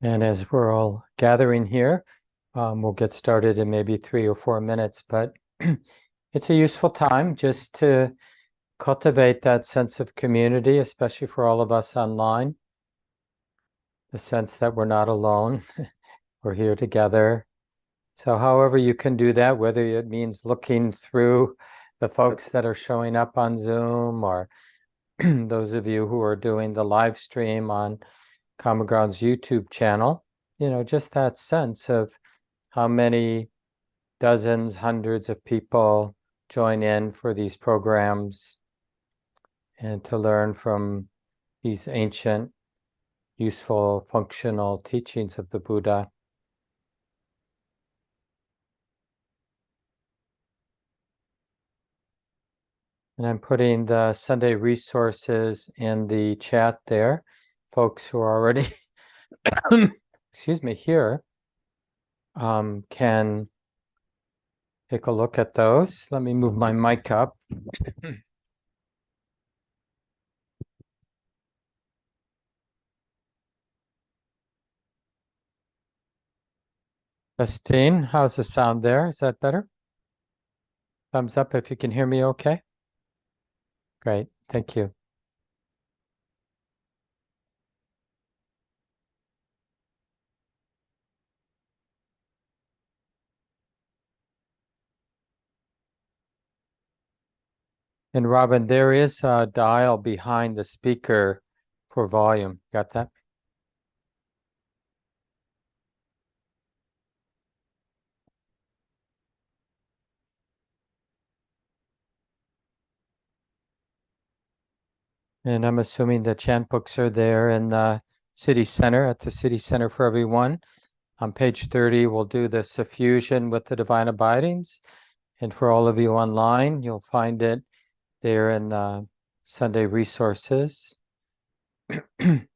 And as we're all gathering here, we'll get started in maybe 3 or 4 minutes, but it's a useful time just to cultivate that sense of community, especially for all of us online, the sense that we're not alone, we're here together. So however you can do that, whether it means looking through the folks that are showing up on Zoom, or those of you who are doing the live stream on Common Ground's YouTube channel, just that sense of how many dozens, hundreds of people join in for these programs and to learn from these ancient, useful, functional teachings of the Buddha. And I'm putting the Sunday resources in the chat there. Folks who are already, excuse me, here can take a look at those. Let me move my mic up. Justine, how's the sound there? Is that better? Thumbs up if you can hear me okay. Great, thank you. And Robin, there is a dial behind the speaker for volume. Got that? And I'm assuming the chant books are there in the City Center, at the City Center for Everyone. On page 30, we'll do the suffusion with the divine abidings. And for all of you online, you'll find it there in Sunday resources. And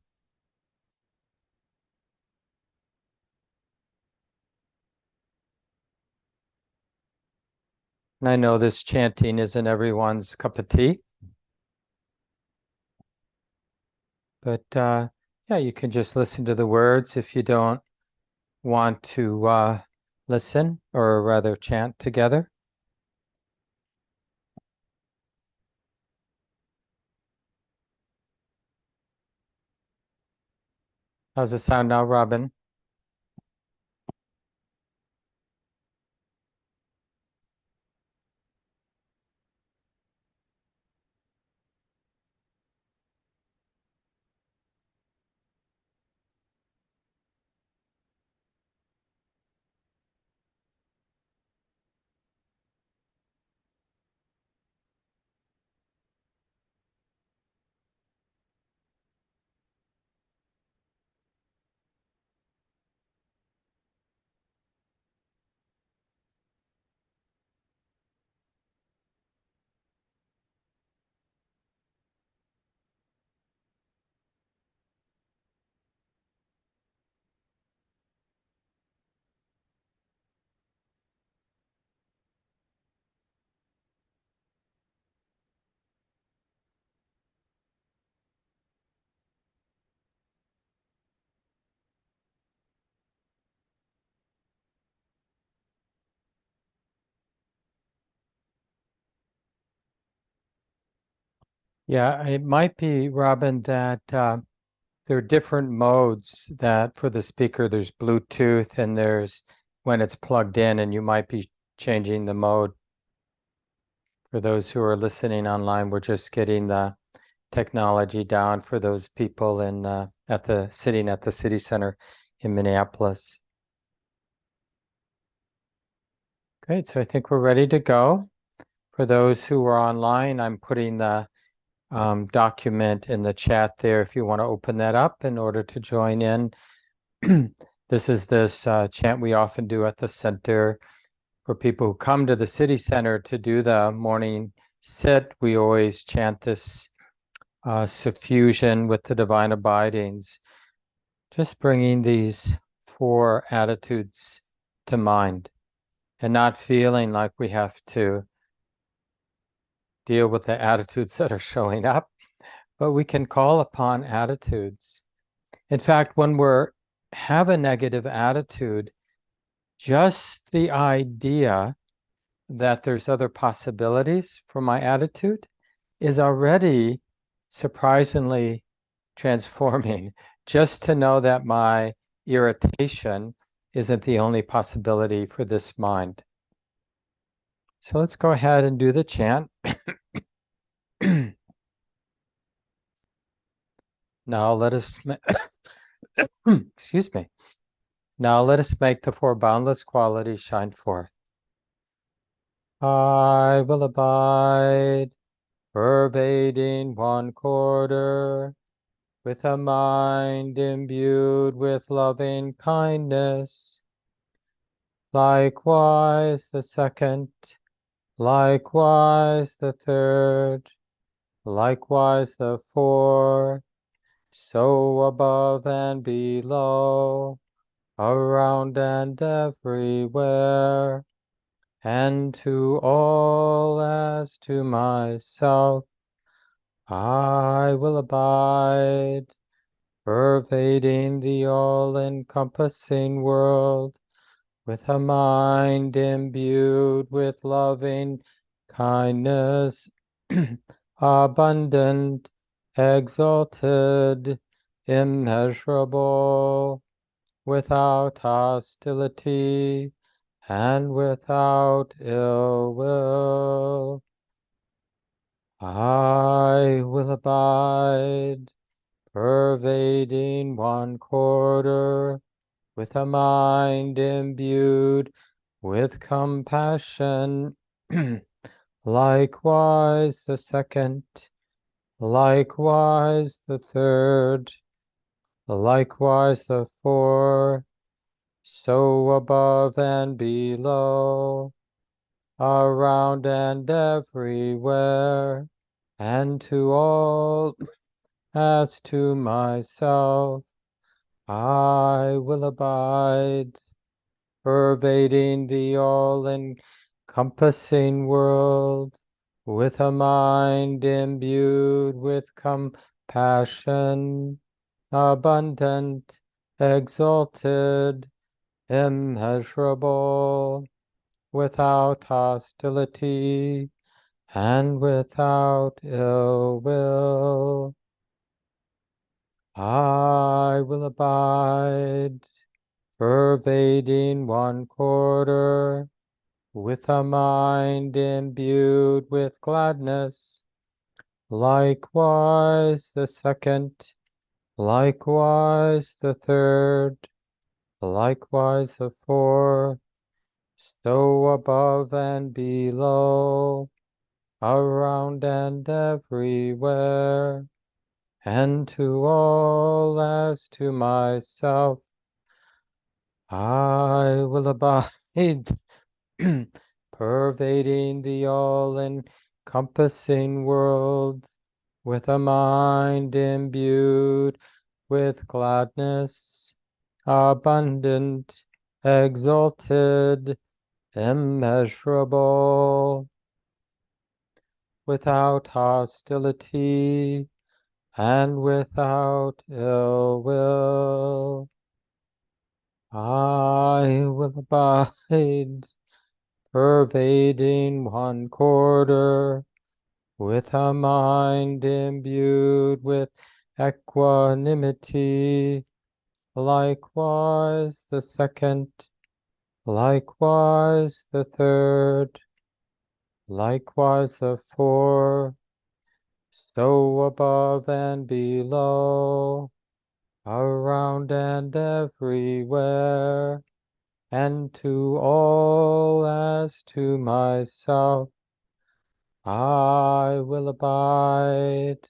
I know this chanting isn't everyone's cup of tea, but yeah, you can just listen to the words if you don't want to listen, or rather chant together. How's it sound now, Robin? Yeah, it might be, Robin, that there are different modes that for the speaker, there's Bluetooth and there's when it's plugged in, and you might be changing the mode. For those who are listening online, we're just getting the technology down for those people in sitting at the City Center in Minneapolis. Great, so I think we're ready to go. For those who are online, I'm putting the document in the chat there if you want to open that up in order to join in. This is this chant we often do at the center for people who come to the City Center to do the morning sit. We always chant this suffusion with the divine abidings, just bringing these 4 attitudes to mind and not feeling like we have to deal with the attitudes that are showing up, but we can call upon attitudes. In fact, when we're have a negative attitude, just the idea that there's other possibilities for my attitude is already surprisingly transforming. Just to know that my irritation isn't the only possibility for this mind. So let's go ahead and do the chant. Now let us, excuse me. Now let us make the four boundless qualities shine forth. I will abide, pervading one quarter, with a mind imbued with loving kindness. Likewise the second, likewise the third, likewise the fourth, so above and below, around and everywhere, and to all as to myself, I will abide, pervading the all-encompassing world, with a mind imbued with loving kindness, abundant, exalted, immeasurable, without hostility and without ill will. I will abide, pervading one quarter, with a mind imbued with compassion. Likewise the second, likewise the third, likewise the fourth, so above and below, around and everywhere, and to all as to myself, I will abide, pervading the all-encompassing world, with a mind imbued with compassion, abundant, exalted, immeasurable, without hostility and without ill will. I will abide, pervading one quarter, with a mind imbued with gladness. Likewise the second, likewise the third, likewise the fourth, so above and below, around and everywhere, and to all as to myself, I will abide, pervading the all-encompassing world, with a mind imbued with gladness, abundant, exalted, immeasurable, without hostility and without ill will. I will abide, pervading one quarter, with a mind imbued with equanimity. Likewise the second, likewise the third, likewise the fourth, so above and below, around and everywhere, and to all as to myself, I will abide,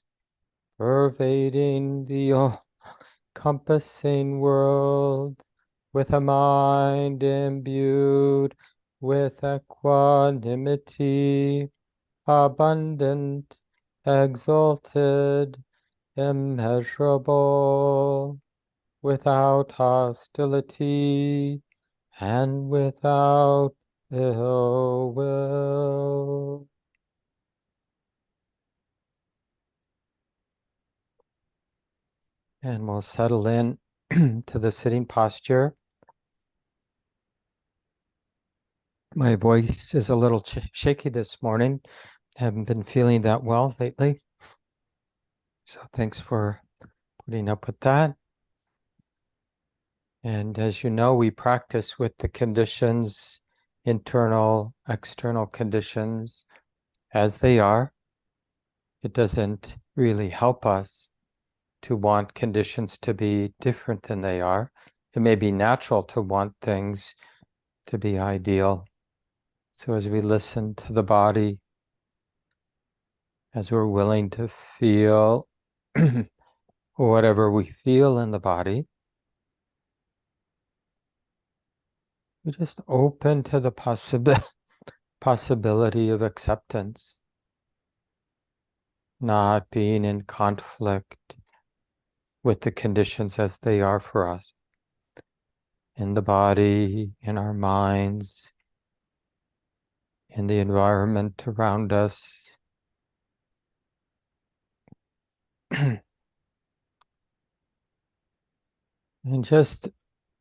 pervading the all-encompassing world, with a mind imbued with equanimity, abundant, exalted, immeasurable, without hostility and without ill will. And we'll settle in to the sitting posture. My voice is a little shaky this morning. Haven't been feeling that well lately. So thanks for putting up with that. And as you know, we practice with the conditions, internal, external conditions, as they are. It doesn't really help us to want conditions to be different than they are. It may be natural to want things to be ideal. So as we listen to the body, as we're willing to feel whatever we feel in the body, we just open to the possibility of acceptance, not being in conflict with the conditions as they are for us, in the body, in our minds, in the environment around us. And just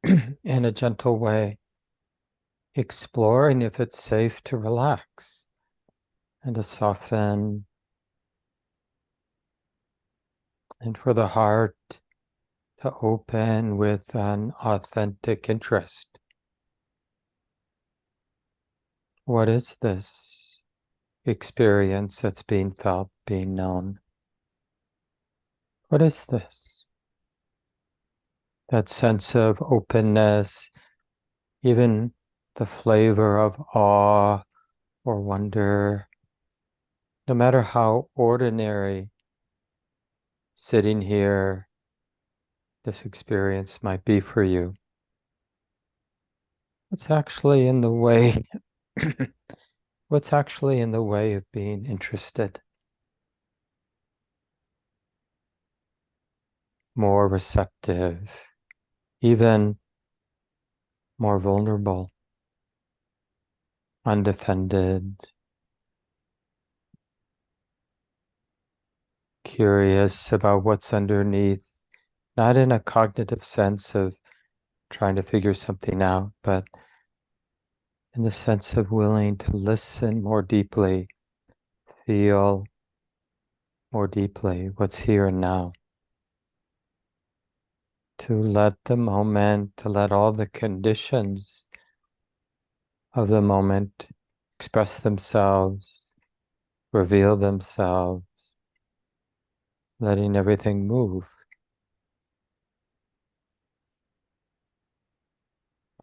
in a gentle way, exploring if it's safe to relax and to soften, and for the heart to open with an authentic interest. What is this experience that's being felt, being known? What is this? That sense of openness, even the flavor of awe or wonder, no matter how ordinary sitting here this experience might be for you. What's actually in the way? What's actually in the way of being interested? More receptive, even more vulnerable, undefended, curious about what's underneath, not in a cognitive sense of trying to figure something out, but in the sense of willing to listen more deeply, feel more deeply what's here and now. To let the moment, to let all the conditions of the moment express themselves, reveal themselves, letting everything move.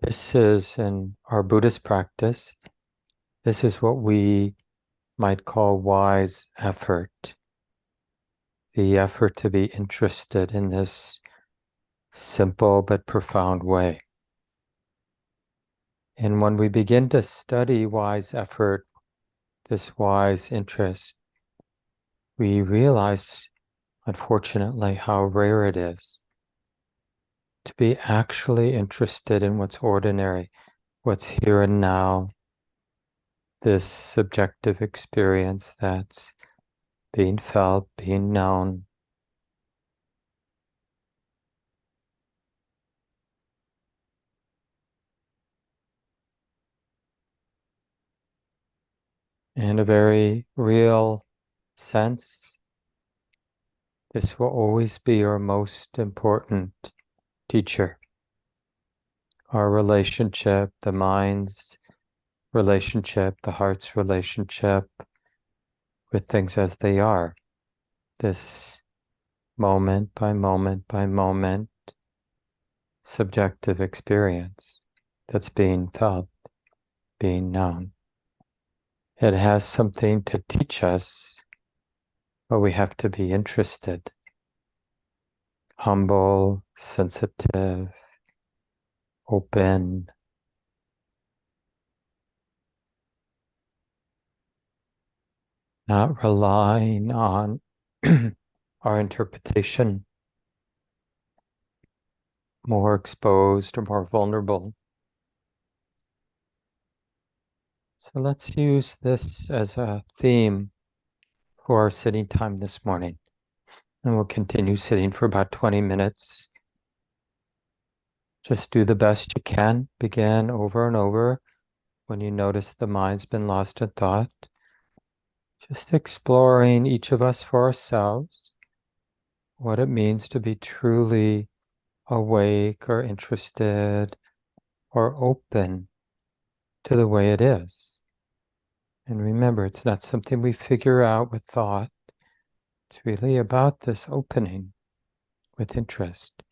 This is, in our Buddhist practice, this is what we might call wise effort. The effort to be interested in this simple but profound way. And when we begin to study wise effort, this wise interest, we realize, unfortunately, how rare it is to be actually interested in what's ordinary, what's here and now, this subjective experience that's being felt, being known. In a very real sense, this will always be our most important teacher. Our relationship, the mind's relationship, the heart's relationship with things as they are. This moment by moment by moment subjective experience that's being felt, being known. It has something to teach us, but we have to be interested, humble, sensitive, open. Not relying on our interpretation, more exposed or more vulnerable. So let's use this as a theme for our sitting time this morning. And we'll continue sitting for about 20 minutes. Just do the best you can. Begin over and over when you notice the mind's been lost in thought. Just exploring each of us for ourselves, what it means to be truly awake or interested or open to the way it is. And remember, it's not something we figure out with thought. It's really about this opening with interest.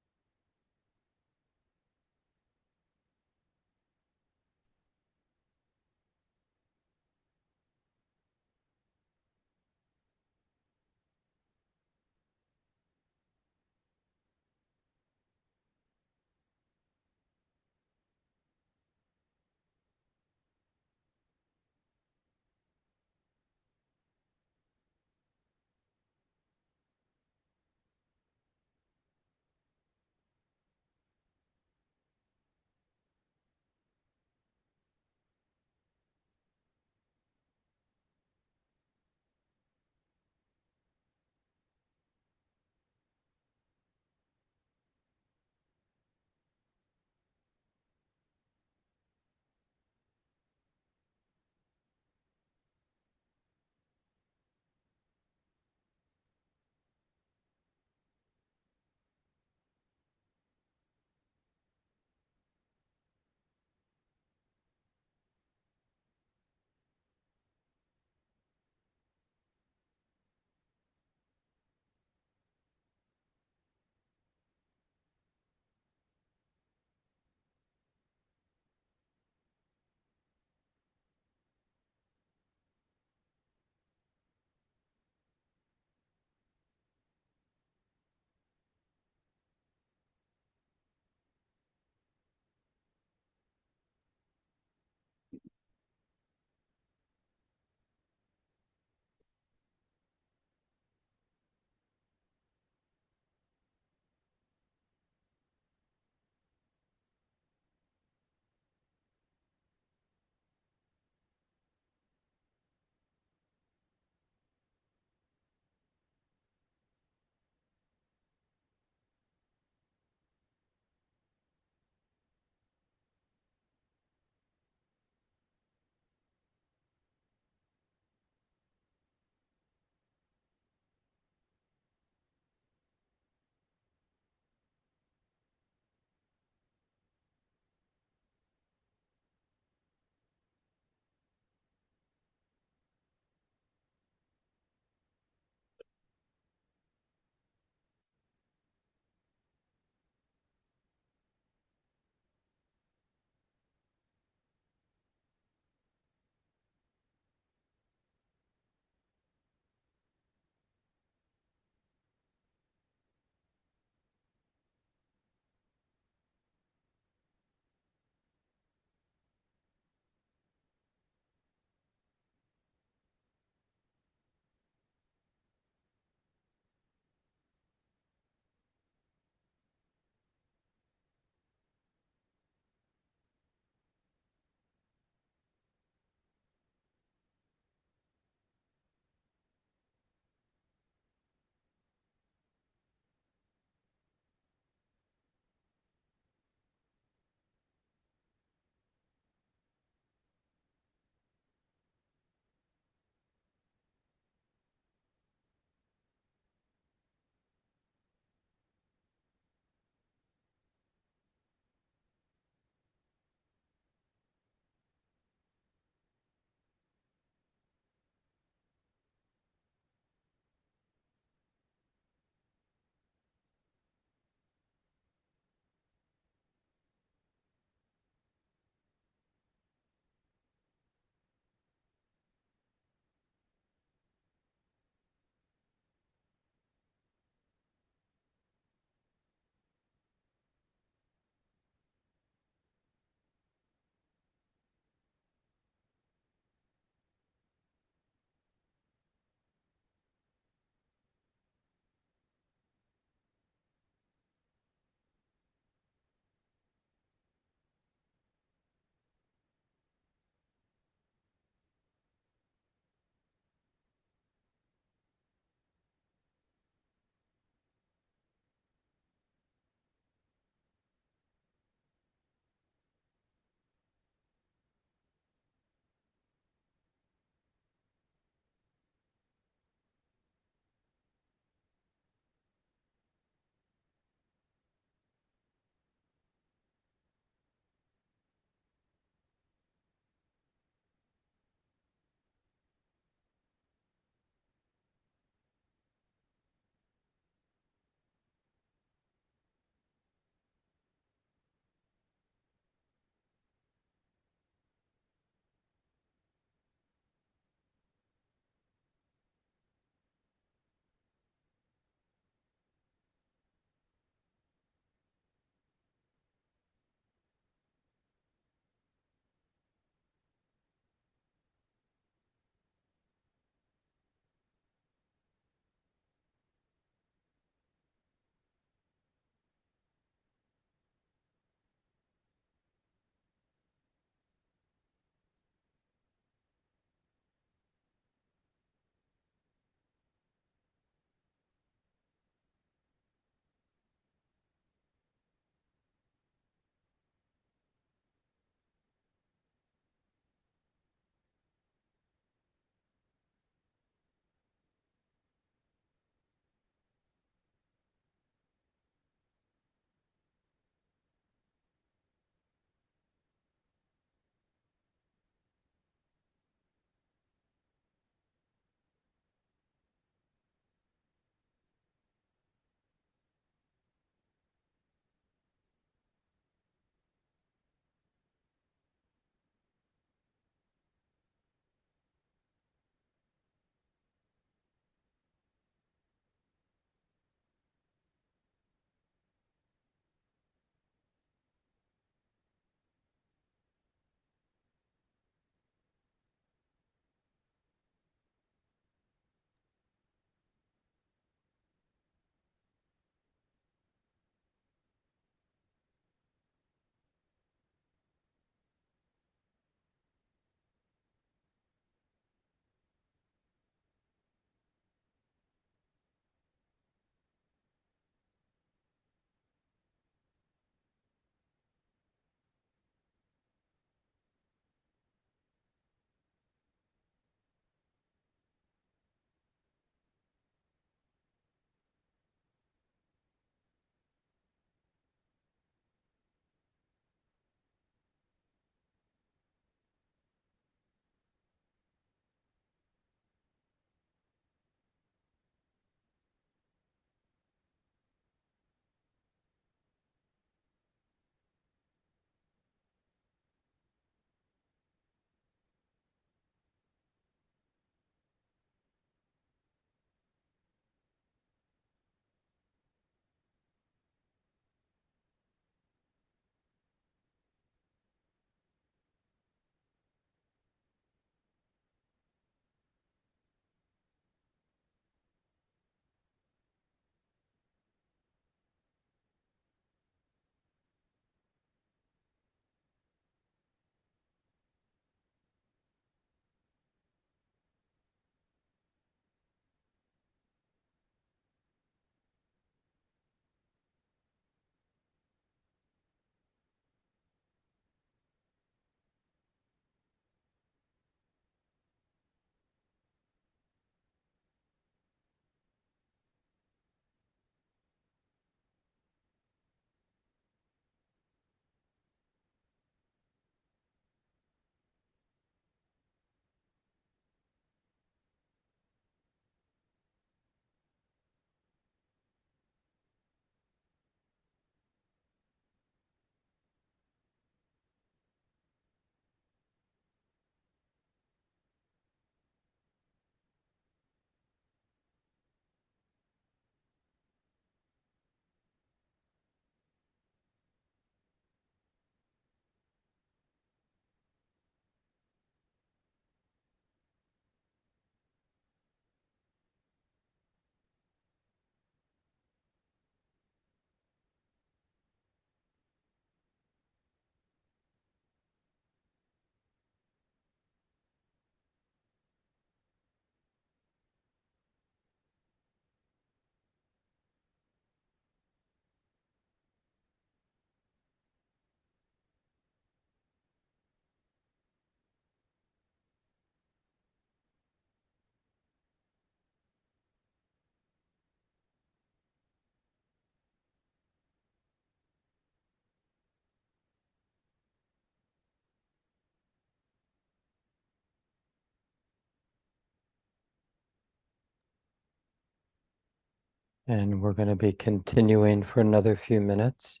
And we're going to be continuing for another few minutes.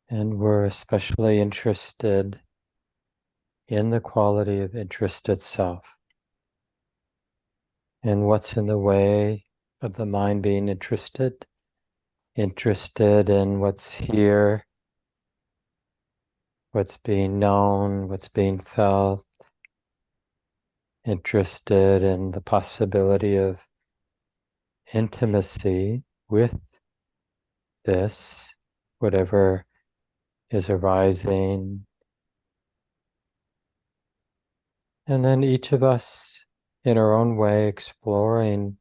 And we're especially interested in the quality of interest itself. And what's in the way of the mind being interested in what's here, what's being known, what's being felt, interested in the possibility of intimacy with this, whatever is arising. And then each of us, in our own way, exploring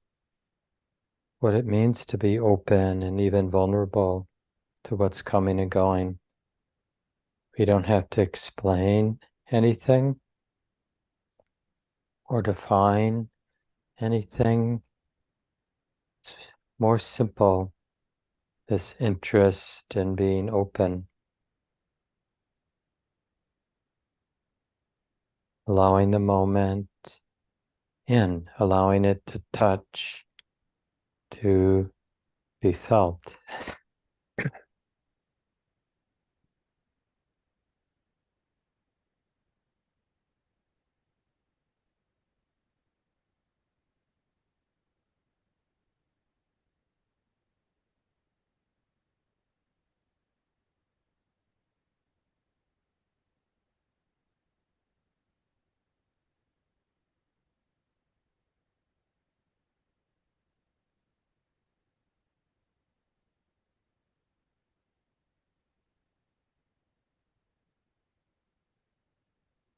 what it means to be open and even vulnerable to what's coming and going. We don't have to explain anything or define anything. It's more simple, this interest in being open, allowing the moment in, allowing it to touch, to be felt.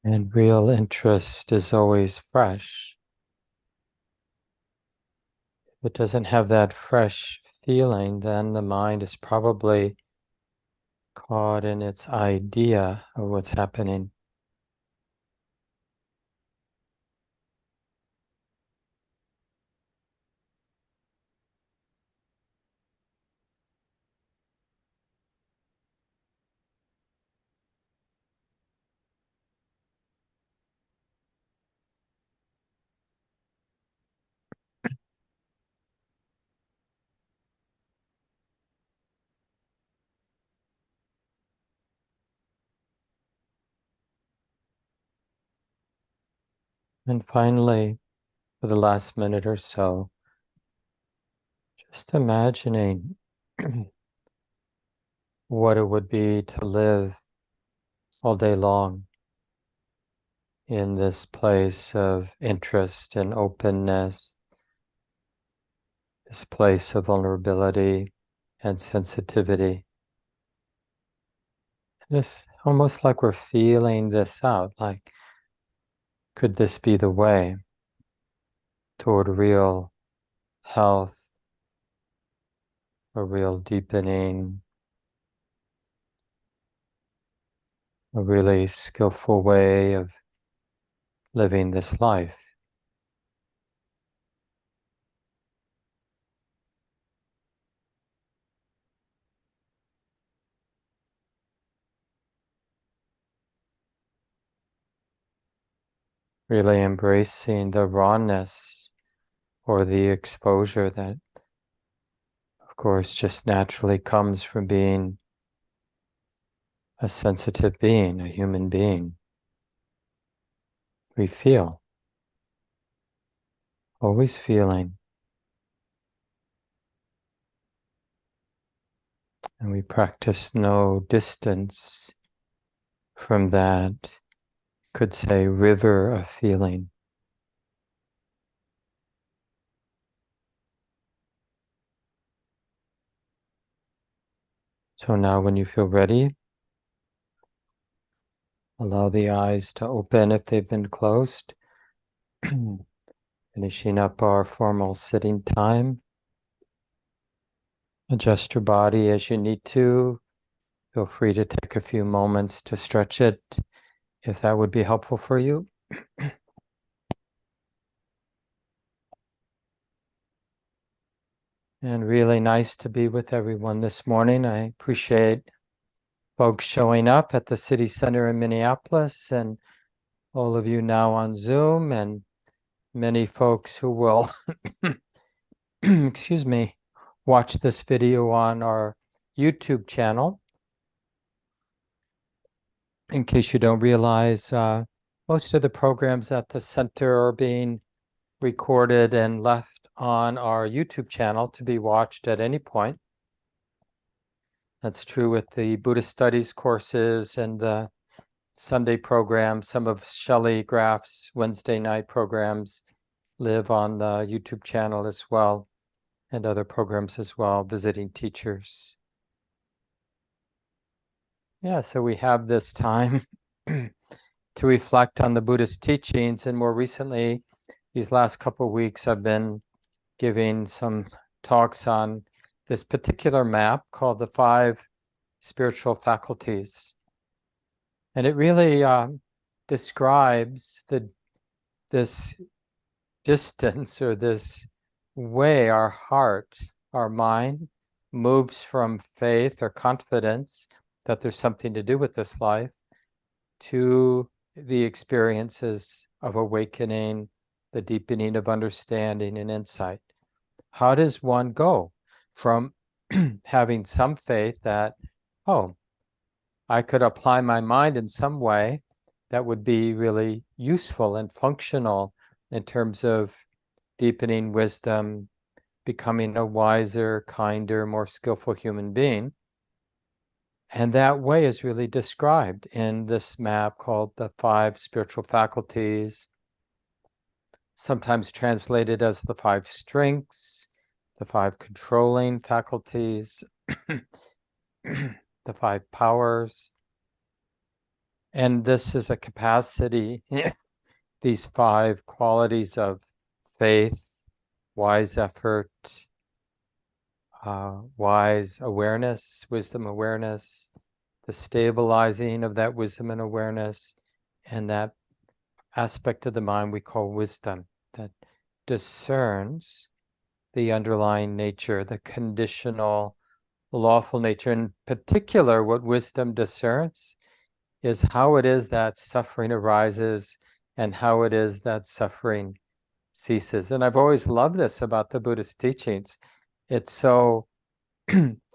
And real interest is always fresh. If it doesn't have that fresh feeling, then the mind is probably caught in its idea of what's happening. And finally, for the last minute or so, just imagining what it would be to live all day long in this place of interest and openness, this place of vulnerability and sensitivity. Just almost like we're feeling this out, like, could this be the way toward real health, a real deepening, a really skillful way of living this life? Really embracing the rawness or the exposure that, of course, just naturally comes from being a sensitive being, a human being. We feel, always feeling. And we practice no distance from that, could say, river of feeling. So now when you feel ready, allow the eyes to open if they've been closed. Finishing up our formal sitting time. Adjust your body as you need to. Feel free to take a few moments to stretch it if that would be helpful for you. And really nice to be with everyone this morning. I appreciate folks showing up at the City Center in Minneapolis and all of you now on Zoom and many folks who will excuse me, watch this video on our YouTube channel. In case you don't realize, most of the programs at the center are being recorded and left on our YouTube channel to be watched at any point. That's true with the Buddhist studies courses and the Sunday program. Some of Shelley Graff's Wednesday night programs live on the YouTube channel as well, and other programs as well, visiting teachers. Yeah, so we have this time to reflect on the Buddhist teachings, and more recently, these last couple of weeks, I've been giving some talks on this particular map called the 5 Spiritual Faculties. And it really describes this distance, or this way our heart, our mind, moves from faith or confidence that there's something to do with this life to the experiences of awakening, the deepening of understanding and insight. How does one go from having some faith that, oh, I could apply my mind in some way that would be really useful and functional in terms of deepening wisdom, becoming a wiser, kinder, more skillful human being. And that way is really described in this map called the 5 Spiritual Faculties, sometimes translated as the 5 Strengths, the 5 Controlling Faculties, the 5 Powers. And this is a capacity, these 5 qualities of faith, wise effort, wise awareness, wisdom awareness, the stabilizing of that wisdom and awareness, and that aspect of the mind we call wisdom, that discerns the underlying nature, the conditional, lawful nature. In particular, what wisdom discerns is how it is that suffering arises and how it is that suffering ceases. And I've always loved this about the Buddhist teachings. It's so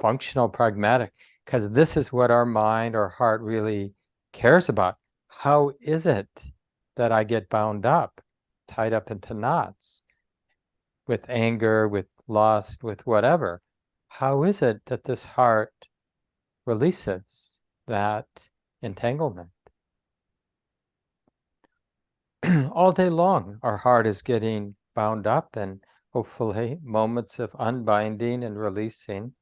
functional, pragmatic, because this is what our mind or heart really cares about. How is it that I get bound up, tied up into knots with anger, with lust, with whatever? How is it that this heart releases that entanglement? All day long, our heart is getting bound up, and hopefully moments of unbinding and releasing.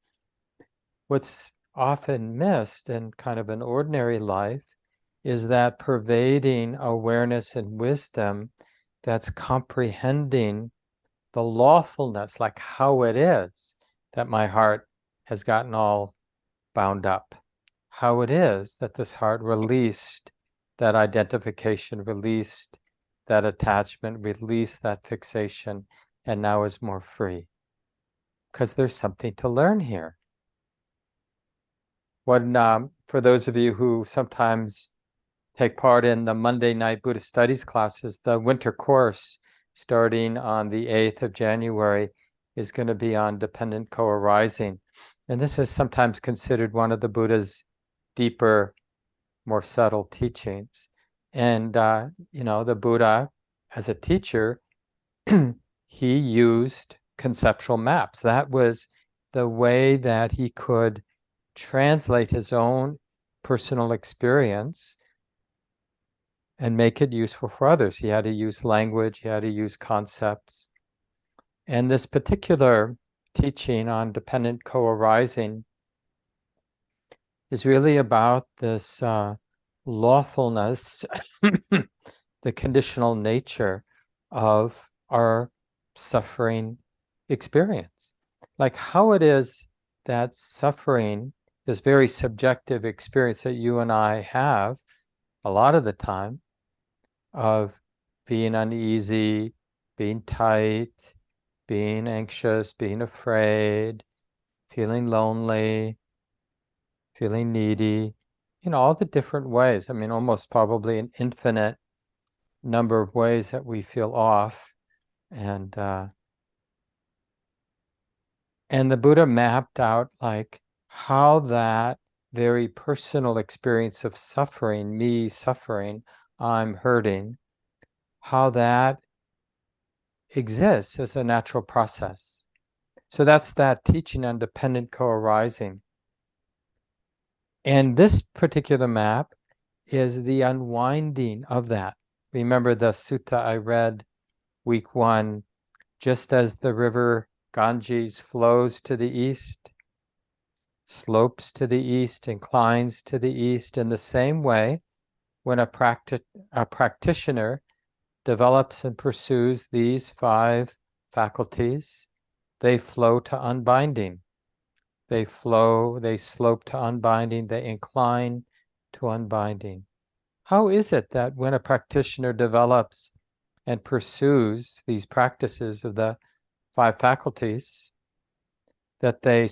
What's often missed in kind of an ordinary life is that pervading awareness and wisdom that's comprehending the lawfulness, like how it is that my heart has gotten all bound up, how it is that this heart released that identification, released that attachment, released that fixation, and now is more free. Because there's something to learn here. For those of you who sometimes take part in the Monday night Buddhist studies classes, the winter course starting on the 8th of January is going to be on dependent co-arising. And this is sometimes considered one of the Buddha's deeper, more subtle teachings. And, the Buddha, as a teacher, he used conceptual maps. That was the way that he could translate his own personal experience and make it useful for others. He had to use language, he had to use concepts. And this particular teaching on dependent co-arising is really about this lawfulness, the conditional nature of our suffering experience. Like how it is that suffering, this very subjective experience that you and I have a lot of the time, of being uneasy, being tight, being anxious, being afraid, feeling lonely, feeling needy, all the different ways. I mean, almost probably an infinite number of ways that we feel off and And the Buddha mapped out like how that very personal experience of suffering, me suffering, I'm hurting, how that exists as a natural process. So that's that teaching on dependent co-arising. And this particular map is the unwinding of that. Remember the sutta I read week 1, just as the river Ganges flows to the east, slopes to the east, inclines to the east, in the same way, when a practitioner develops and pursues these 5 faculties, they flow to unbinding. They flow, they slope to unbinding, they incline to unbinding. How is it that when a practitioner develops and pursues these practices of the 5 faculties, that they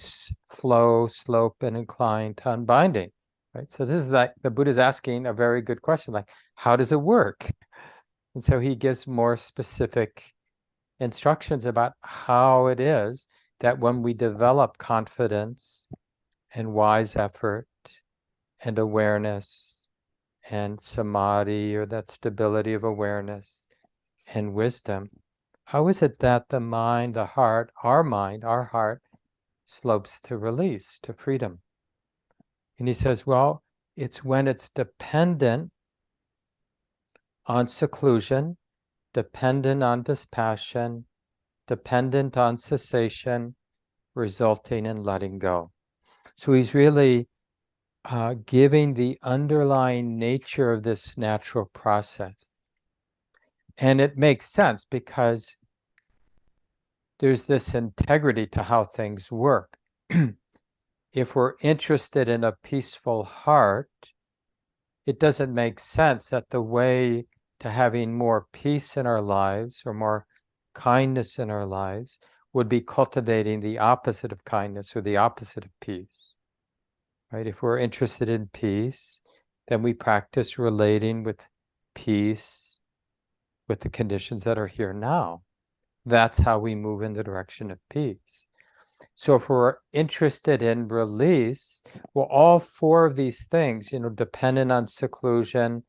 flow, slope, and incline to unbinding? Right? So this is like the Buddha's asking a very good question, like, how does it work? And so he gives more specific instructions about how it is that when we develop confidence and wise effort and awareness and samadhi, or that stability of awareness and wisdom, how is it that the mind, the heart, our heart, slopes to release, to freedom? And he says, well, it's when it's dependent on seclusion, dependent on dispassion, dependent on cessation, resulting in letting go. So he's really giving the underlying nature of this natural process. And it makes sense because there's this integrity to how things work. If we're interested in a peaceful heart, it doesn't make sense that the way to having more peace in our lives or more kindness in our lives would be cultivating the opposite of kindness or the opposite of peace. Right? If we're interested in peace, then we practice relating with peace with the conditions that are here now. That's how we move in the direction of peace. So if we're interested in release, well, all 4 of these things, dependent on seclusion,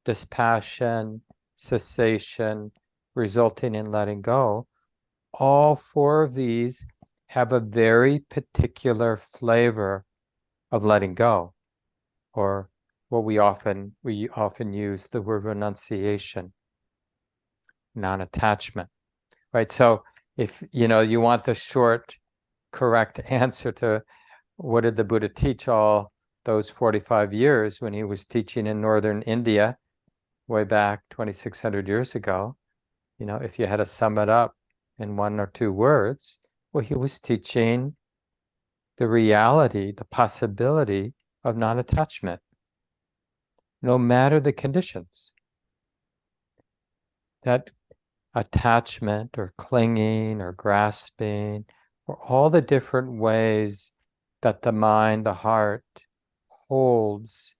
dispassion, cessation, resulting in letting go, all 4 of these have a very particular flavor of letting go, or what we often use the word renunciation, non-attachment, right? So if you want the short, correct answer to what did the Buddha teach all those 45 years when he was teaching in northern India way back 2,600 years ago, if you had to sum it up in 1 or 2 words, well, he was teaching the reality, the possibility of non-attachment, no matter the conditions. That attachment or clinging or grasping, or all the different ways that the mind, the heart holds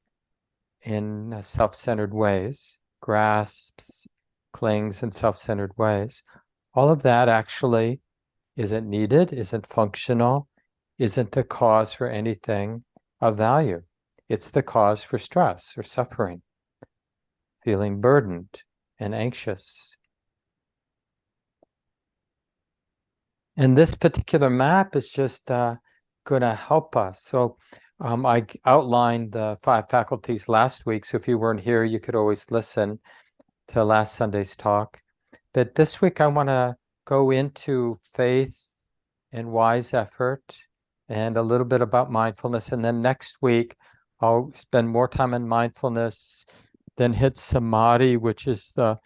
in self-centered ways, grasps, clings in self-centered ways, all of that actually isn't needed, isn't functional, isn't a cause for anything of value. It's the cause for stress or suffering, feeling burdened and anxious. And this particular map is just going to help us. So I outlined the 5 faculties last week. So if you weren't here, you could always listen to last Sunday's talk. But this week, I want to go into faith and wise effort and a little bit about mindfulness. And then next week, I'll spend more time in mindfulness, then hit samadhi, which is the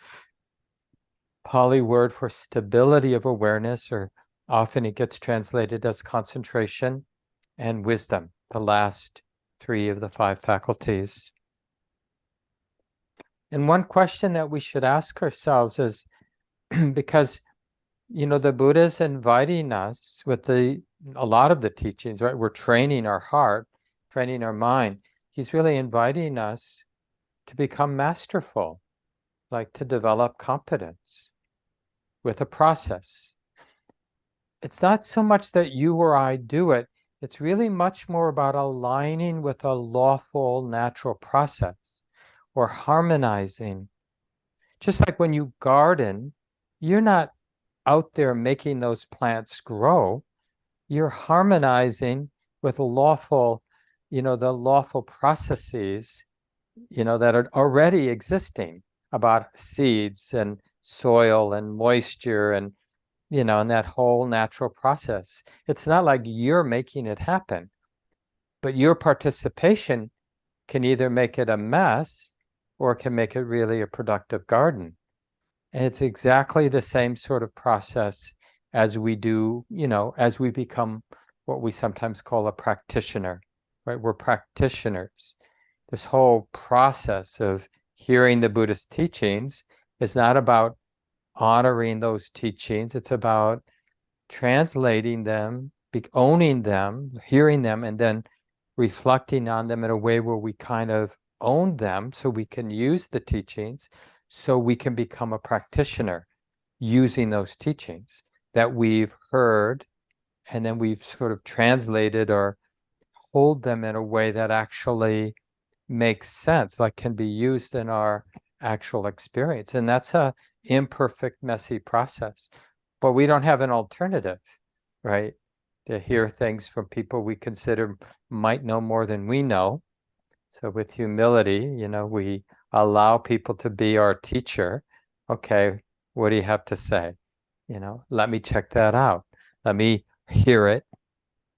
Pali word for stability of awareness, or often it gets translated as concentration, and wisdom, the last 3 of the 5 faculties. And one question that we should ask ourselves is, because the Buddha is inviting us with a lot of the teachings, right? We're training our heart, training our mind. He's really inviting us to become masterful, like to develop competence with a process. it's not so much that you or I do it. It's really much more about aligning with a lawful natural process or harmonizing. Just like when you garden, you're not out there making those plants grow. You're harmonizing with lawful, the lawful processes, that are already existing about seeds and soil and moisture and, and that whole natural process. It's not like you're making it happen, but your participation can either make it a mess or can make it really a productive garden. And it's exactly the same sort of process as we do, as we become what we sometimes call a practitioner, right? We're practitioners. This whole process of hearing the Buddhist teachings is not about honoring those teachings. It's about translating them, owning them, hearing them, and then reflecting on them in a way where we kind of own them so we can use the teachings, so we can become a practitioner using those teachings that we've heard, and then we've sort of translated or hold them in a way that actually makes sense, like can be used in our actual experience. And that's a imperfect, messy process. But we don't have an alternative, right? To hear things from people we consider might know more than we know. So with humility, we allow people to be our teacher. Okay, what do you have to say? Let me check that out. Let me hear it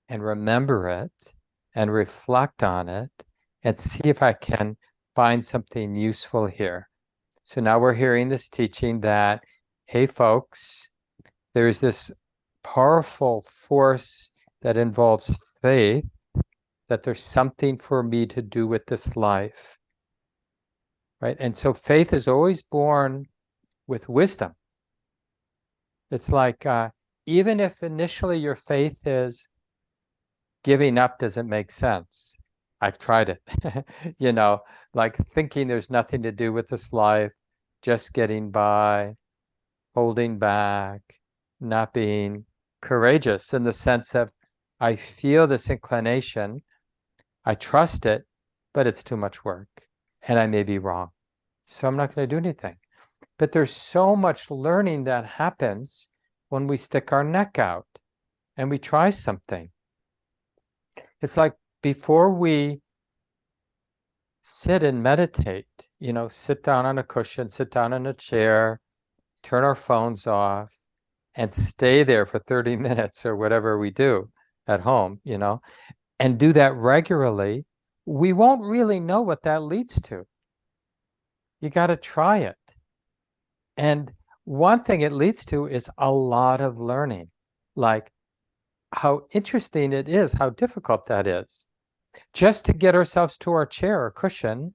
and remember it and reflect on it and see if I can find something useful here. So now we're hearing this teaching that, hey, folks, there's this powerful force that involves faith, that there's something for me to do with this life, right? And so faith is always born with wisdom. It's like, even if initially your faith is giving up doesn't make sense. I've tried it, like thinking there's nothing to do with this life, just getting by, holding back, not being courageous in the sense of I feel this inclination, I trust it, but it's too much work and I may be wrong. So I'm not going to do anything. But there's so much learning that happens when we stick our neck out and we try something. It's like before we sit and meditate, sit down on a cushion, sit down in a chair, turn our phones off, and stay there for 30 minutes or whatever we do at home, and do that regularly, we won't really know what that leads to. You got to try it. And one thing it leads to is a lot of learning, like how interesting it is, how difficult that is. Just to get ourselves to our chair or cushion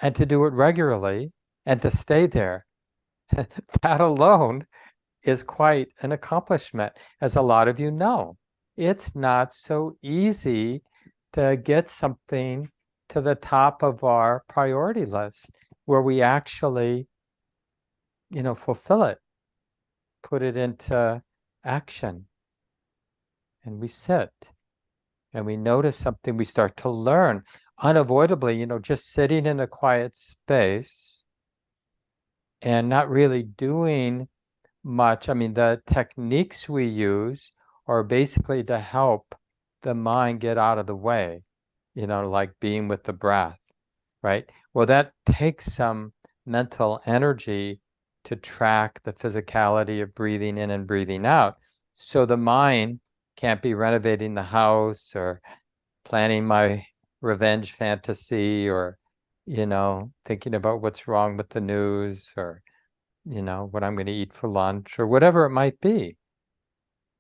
and to do it regularly and to stay there, that alone is quite an accomplishment. As a lot of you know, it's not so easy to get something to the top of our priority list where we actually, fulfill it, put it into action, and we sit and we notice something, we start to learn unavoidably, just sitting in a quiet space and not really doing much. I mean, the techniques we use are basically to help the mind get out of the way, like being with the breath, right? Well, that takes some mental energy to track the physicality of breathing in and breathing out. So the mind can't be renovating the house or planning my revenge fantasy or, thinking about what's wrong with the news or, what I'm going to eat for lunch or whatever it might be,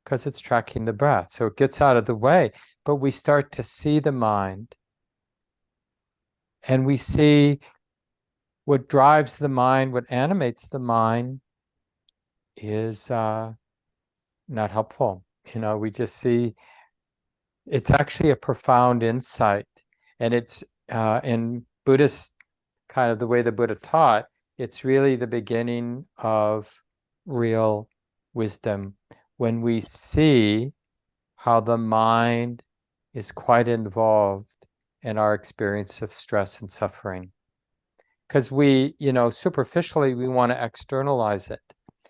because it's tracking the breath. So it gets out of the way, but we start to see the mind and we see what drives the mind, what animates the mind is not helpful. We just see it's actually a profound insight. And it's in Buddhist, kind of the way the Buddha taught, it's really the beginning of real wisdom, when we see how the mind is quite involved in our experience of stress and suffering. Because we, superficially, we want to externalize it,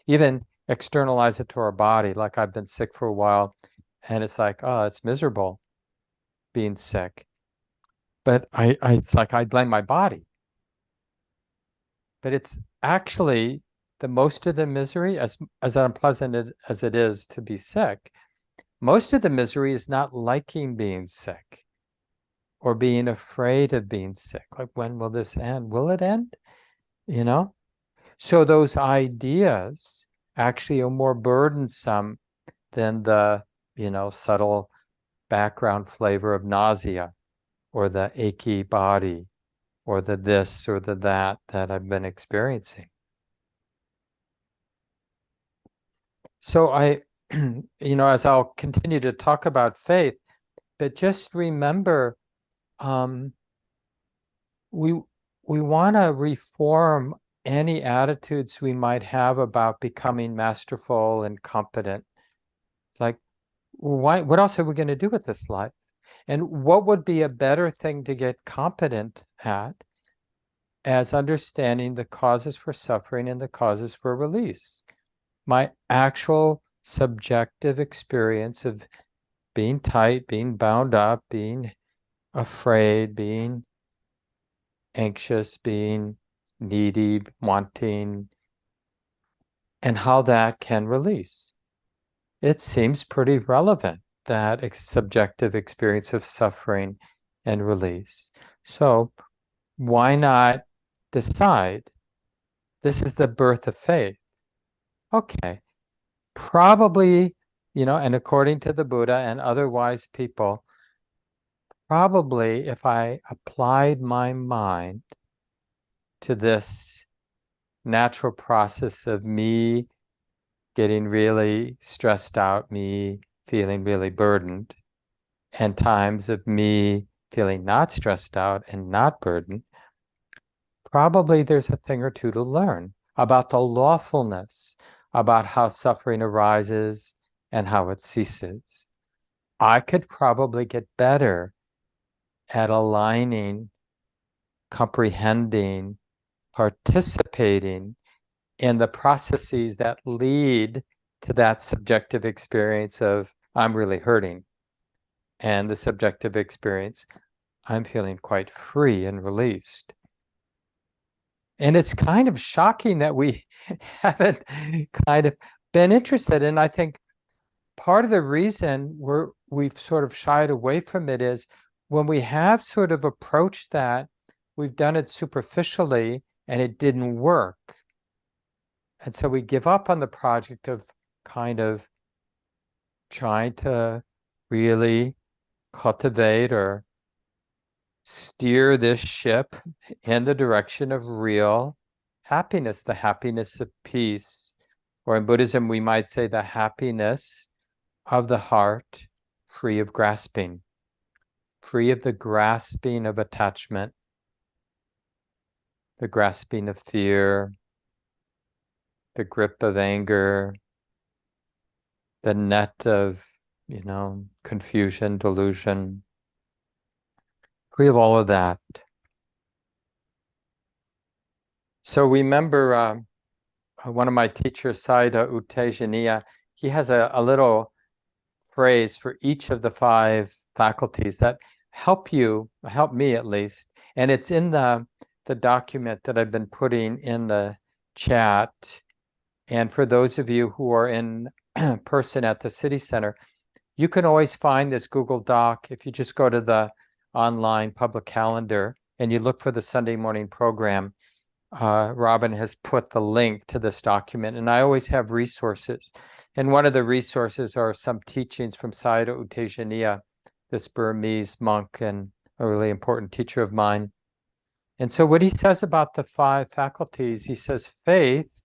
even externalize it to our body. Like I've been sick for a while, and it's like, oh, it's miserable being sick. But it's like I blame my body. But it's actually the most of the misery, as unpleasant as it is to be sick, most of the misery is not liking being sick or being afraid of being sick. Like, when will this end? Will it end? So those ideas actually are more burdensome than the, subtle background flavor of nausea or the achy body or the this or the that I've been experiencing. So as I'll continue to talk about faith, but just remember, we want to reform any attitudes we might have about becoming masterful and competent. It's like, what else are we going to do with this life? And what would be a better thing to get competent at as understanding the causes for suffering and the causes for release? My actual subjective experience of being tight, being bound up, being afraid, being anxious, being needy, wanting, and how that can release. It seems pretty relevant, that subjective experience of suffering and release. So why not decide this is the birth of faith? Okay, probably, and according to the Buddha and other wise people, probably if I applied my mind to this natural process of me getting really stressed out, me feeling really burdened, and times of me feeling not stressed out and not burdened, probably there's a thing or two to learn about the lawfulness, about how suffering arises and how it ceases. I could probably get better at aligning, comprehending, participating in the processes that lead to that subjective experience of I'm really hurting, and the subjective experience I'm feeling quite free and released. And it's kind of shocking that we haven't kind of been interested. And I think part of the reason we've sort of shied away from it is when we have sort of approached that, we've done it superficially and it didn't work. And so we give up on the project of kind of trying to really cultivate or steer this ship in the direction of real happiness, the happiness of peace, or in Buddhism, we might say the happiness of the heart, free of grasping, free of the grasping of attachment, the grasping of fear, the grip of anger, the net of, confusion, delusion, free of all of that. So remember, one of my teachers, Sayadaw U Tejaniya, he has a little phrase for each of the 5 faculties that help me at least. And it's in the document that I've been putting in the chat. And for those of you who are in person at the City Center, you can always find this Google Doc if you just go to the online public calendar and you look for the Sunday morning program. Robin has put the link to this document, and I always have resources. And one of the resources are some teachings from Sayadaw U Tejaniya, this Burmese monk and a really important teacher of mine. And so what he says about the 5 faculties, he says faith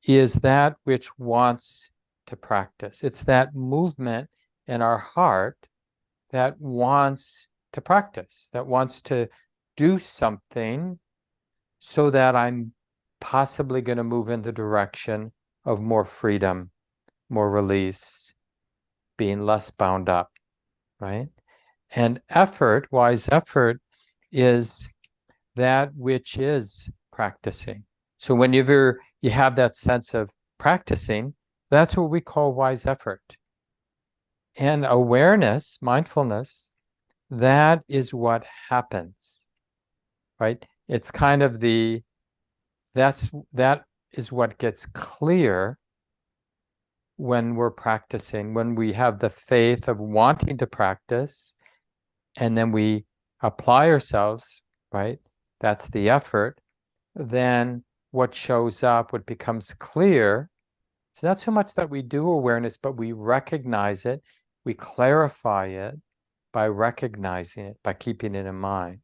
is that which wants to practice. It's that movement in our heart that wants to practice, that wants to do something so that I'm possibly going to move in the direction of more freedom, more release, being less bound up, right? And effort, wise effort, is that which is practicing. So whenever you have that sense of practicing, that's what we call wise effort. And awareness, mindfulness, that is what happens, right? It's kind of that is what gets clear when we're practicing, when we have the faith of wanting to practice, and then we apply ourselves, right? That's the effort. Then what shows up, what becomes clear, it's not so much that we do awareness, but we recognize it, we clarify it by recognizing it, by keeping it in mind.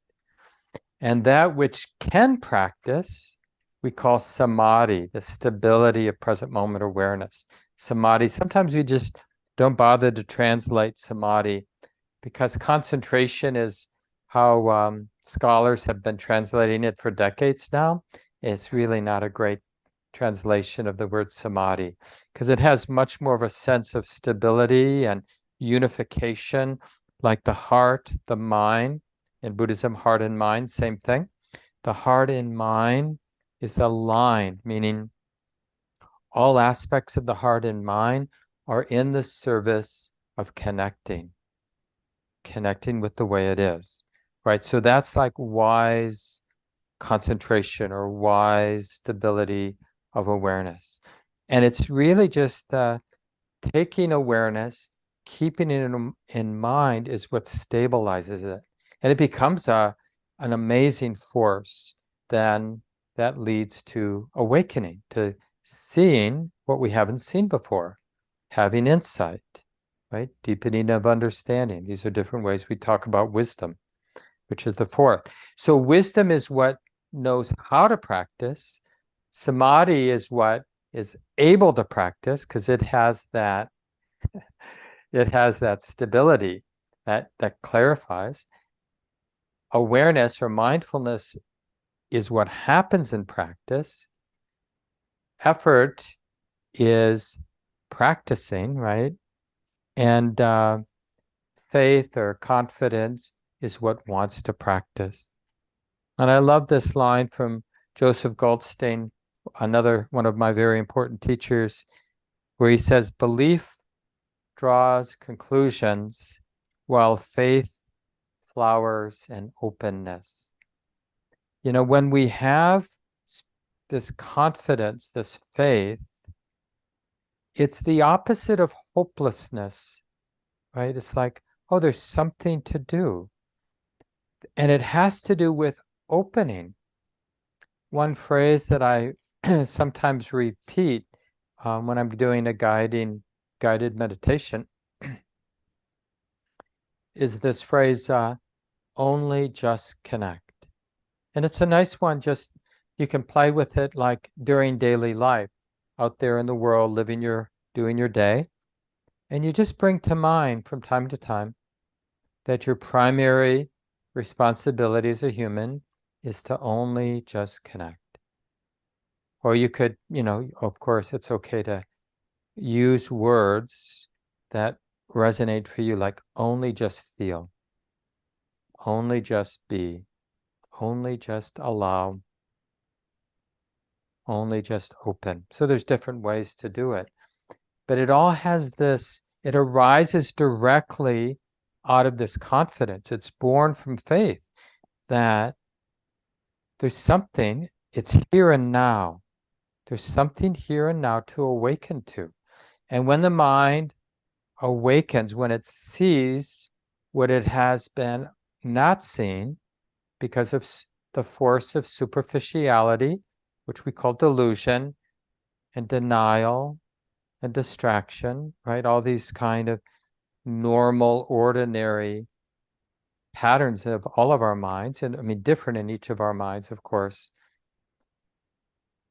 And that which can practice, we call samadhi, the stability of present moment awareness. Samadhi, sometimes we just don't bother to translate samadhi because concentration is how scholars have been translating it for decades now. It's really not a great translation of the word samadhi because it has much more of a sense of stability and unification, like the heart, the mind. In Buddhism, heart and mind, same thing. The heart and mind is aligned, meaning all aspects of the heart and mind are in the service of connecting with the way it is, right? So that's like wise concentration or wise stability of awareness. And it's really just taking awareness, keeping it in mind is what stabilizes it. And it becomes an amazing force then that leads to awakening, to seeing what we haven't seen before, having insight, right? Deepening of understanding. These are different ways we talk about wisdom, which is the fourth. So wisdom is what knows how to practice. Samadhi is what is able to practice because it has that stability that clarifies. Awareness or mindfulness is what happens in practice. Effort is practicing, right? And faith or confidence is what wants to practice. And I love this line from Joseph Goldstein, another one of my very important teachers, where he says, belief draws conclusions while faith flowers and openness. You know, when we have this confidence, this faith, it's the opposite of hopelessness, right? It's like, oh, there's something to do. And it has to do with opening. One phrase that I sometimes repeat when I'm doing a guided meditation is this phrase, only just connect. And it's a nice one, just you can play with it like during daily life, out there in the world, doing your day. And you just bring to mind from time to time that your primary responsibility as a human is to only just connect. Or you could, of course, it's okay to use words that resonate for you, like only just feel, only just be, only just allow, only just open. So there's different ways to do it. But it all has this, it arises directly out of this confidence. It's born from faith that there's something, it's here and now. There's something here and now to awaken to. And when the mind awakens, when it sees what it has been not seen because of the force of superficiality, which we call delusion and denial and distraction, right? All these kind of normal, ordinary patterns of all of our minds, and I mean, different in each of our minds, of course.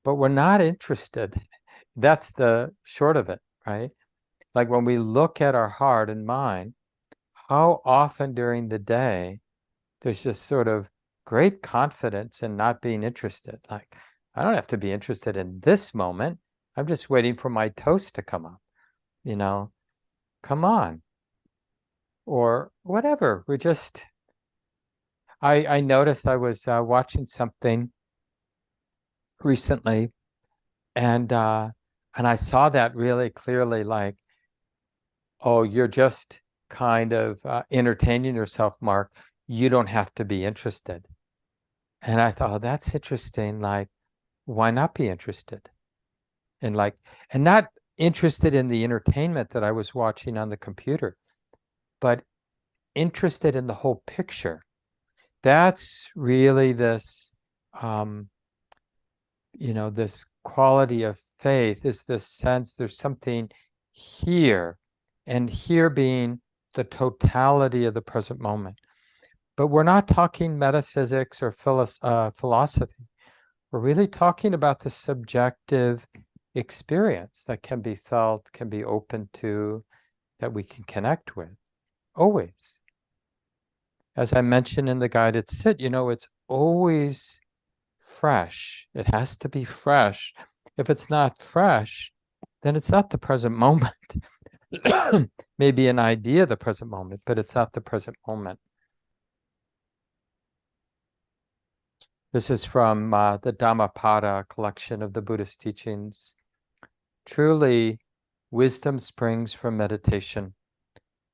But we're not interested. That's the short of it, right? Like when we look at our heart and mind, how often during the day there's this sort of great confidence in not being interested. Like, I don't have to be interested in this moment. I'm just waiting for my toast to come up. come on, or whatever. I noticed I was watching something recently, and I saw that really clearly, like, oh, you're just kind of entertaining yourself, Mark. You don't have to be interested. And I thought, oh, that's interesting. Like, why not be interested? And not interested in the entertainment that I was watching on the computer, but interested in the whole picture. That's really this, um, this quality of faith is this sense there's something here, and here being the totality of the present moment. But we're not talking metaphysics or philosophy. We're really talking about the subjective experience that can be felt, can be open to, that we can connect with, always. As I mentioned in the guided sit, it's always fresh. It has to be fresh. If it's not fresh, then it's not the present moment. Maybe an idea of the present moment, but it's not the present moment. This is from the Dhammapada collection of the Buddhist teachings. Truly, wisdom springs from meditation.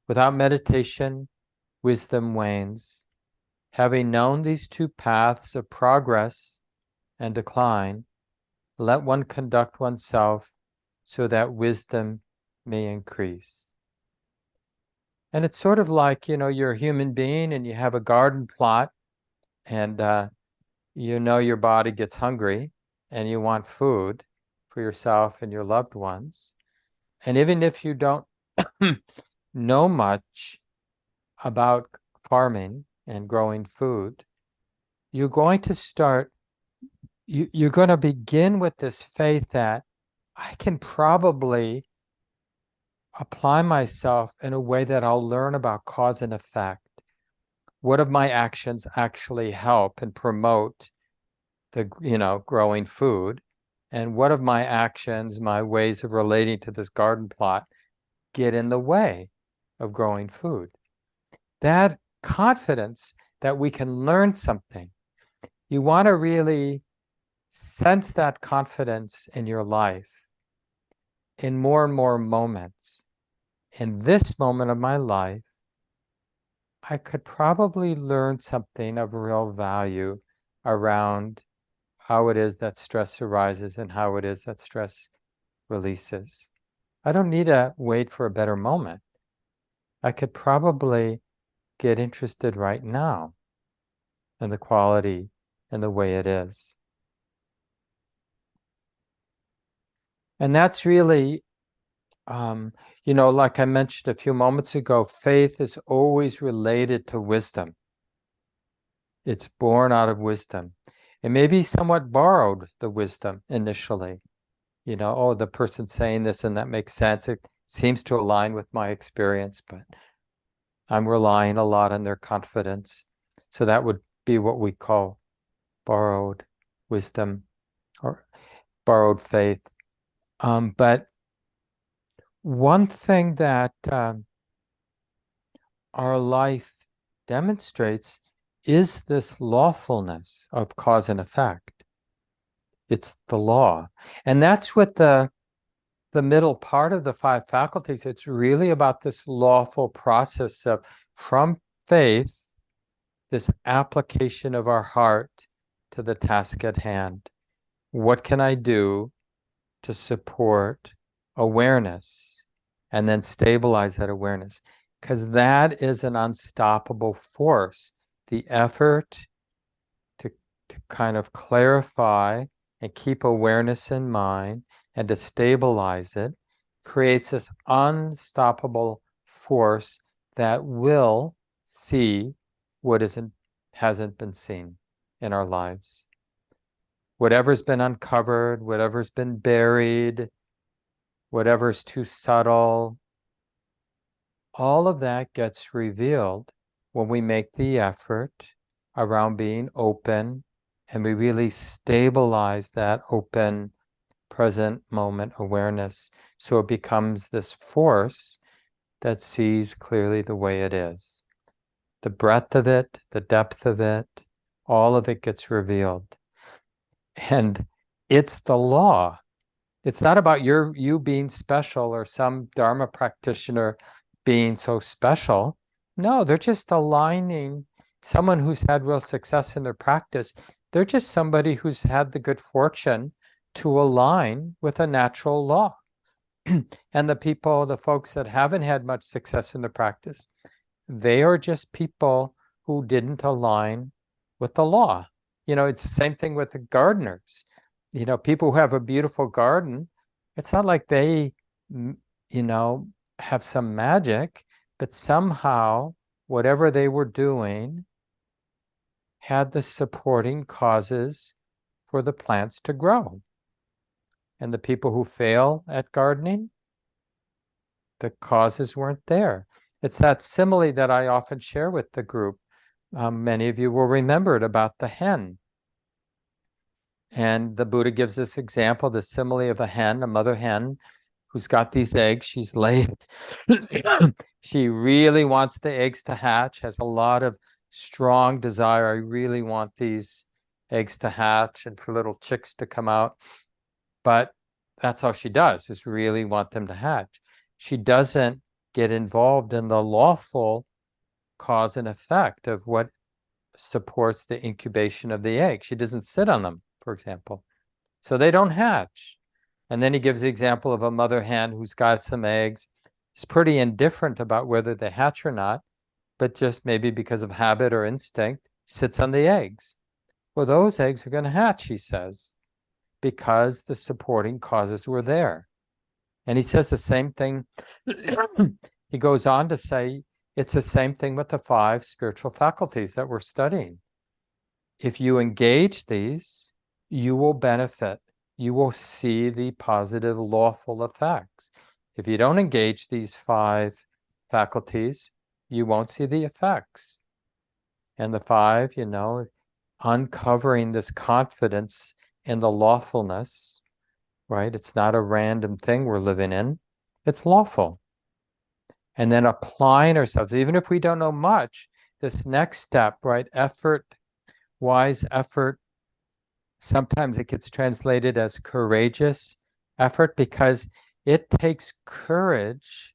Without meditation, wisdom wanes. Having known these two paths of progress and decline, let one conduct oneself so that wisdom may increase. And it's sort of like, you're a human being and you have a garden plot, and your body gets hungry and you want food for yourself and your loved ones. And even if you don't know much about farming and growing food, you're going to you're going to begin with this faith that I can probably apply myself in a way that I'll learn about cause and effect. What of my actions actually help and promote the, growing food? And what of my actions, my ways of relating to this garden plot, get in the way of growing food? That confidence that we can learn something, you want to really sense that confidence in your life in more and more moments. In this moment of my life, I could probably learn something of real value around how it is that stress arises and how it is that stress releases. I don't need to wait for a better moment. I could probably get interested right now in the quality and the way it is. And that's really, like I mentioned a few moments ago, faith is always related to wisdom. It's born out of wisdom. It may be somewhat borrowed, the wisdom, initially. Oh, the person's saying this and that makes sense. It seems to align with my experience, but I'm relying a lot on their confidence. So that would be what we call borrowed wisdom or borrowed faith. But one thing that our life demonstrates is this lawfulness of cause and effect. It's the law. And that's what the middle part of the five faculties, it's really about this lawful process of, from faith, this application of our heart to the task at hand. What can I do to support awareness and then stabilize that awareness? Because that is an unstoppable force. The effort to kind of clarify and keep awareness in mind and to stabilize it creates this unstoppable force that will see what hasn't been seen in our lives. Whatever's been uncovered, whatever's been buried, whatever's too subtle, all of that gets revealed when we make the effort around being open and we really stabilize that open present moment awareness. So it becomes this force that sees clearly the way it is. The breadth of it, the depth of it, all of it gets revealed. And it's the law. It's not about you being special or some Dharma practitioner being so special. No, they're just aligning someone who's had real success in their practice. They're just somebody who's had the good fortune to align with a natural law. And the folks that haven't had much success in the practice, they are just people who didn't align with the law. It's the same thing with the gardeners. People who have a beautiful garden, it's not like they, have some magic, but somehow whatever they were doing had the supporting causes for the plants to grow. And the people who fail at gardening, the causes weren't there. It's that simile that I often share with the group. Many of you will remember it about the hen. And the Buddha gives this example, the simile of a hen, a mother hen, who's got these eggs. She's laid. She really wants the eggs to hatch, has a lot of strong desire. I really want these eggs to hatch and for little chicks to come out. But that's all she does, is really want them to hatch. She doesn't get involved in the lawful cause and effect of what supports the incubation of the egg. She doesn't sit on them, for example. So they don't hatch. And then he gives the example of a mother hen who's got some eggs. Is pretty indifferent about whether they hatch or not, but just maybe because of habit or instinct, sits on the eggs. Well, those eggs are going to hatch, he says, because the supporting causes were there. And he says the same thing. He goes on to say, it's the same thing with the 5 spiritual faculties that we're studying. If you engage these, you will benefit. You will see the positive lawful effects. If you don't engage these 5 faculties, you won't see the effects. And the 5, uncovering this confidence in the lawfulness, right? It's not a random thing we're living in. It's lawful. And then applying ourselves, even if we don't know much, this next step, right? Effort, wise effort. Sometimes it gets translated as courageous effort because it takes courage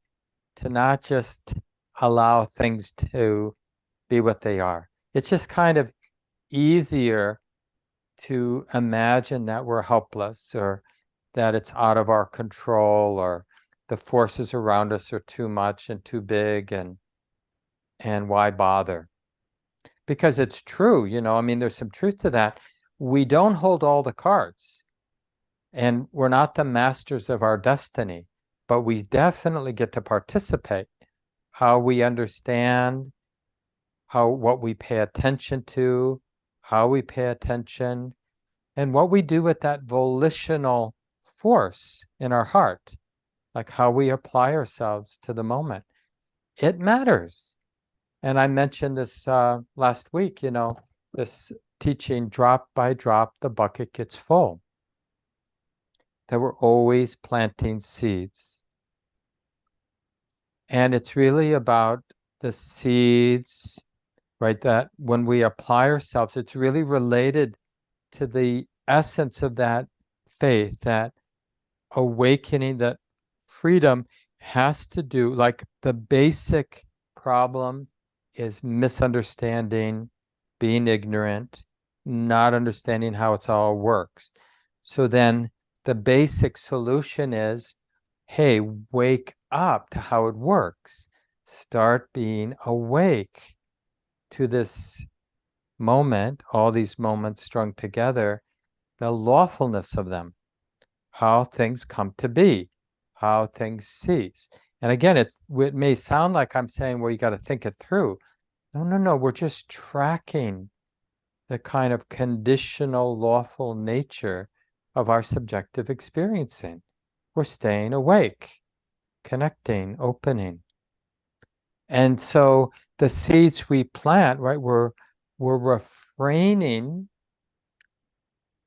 to not just allow things to be what they are. It's just kind of easier to imagine that we're helpless or that it's out of our control or the forces around us are too much and too big and why bother? Because it's true, there's some truth to that. We don't hold all the cards and we're not the masters of our destiny, but we definitely get to participate. How we understand, what we pay attention to, how we pay attention, and what we do with that volitional force in our heart, like how we apply ourselves to the moment. It matters. And I mentioned this last week, this teaching, drop by drop, the bucket gets full. That we're always planting seeds. And it's really about the seeds, right? That when we apply ourselves, it's really related to the essence of that faith, that awakening, that freedom has to do, like the basic problem is misunderstanding, being ignorant, not understanding how it all works. So then the basic solution is, hey, wake up to how it works. Start being awake to this moment, all these moments strung together, the lawfulness of them, how things come to be, how things cease. And again, it may sound like I'm saying, well, you got to think it through. No, we're just tracking the kind of conditional lawful nature of our subjective experiencing. We're staying awake, connecting, opening. And so the seeds we plant, right, we're refraining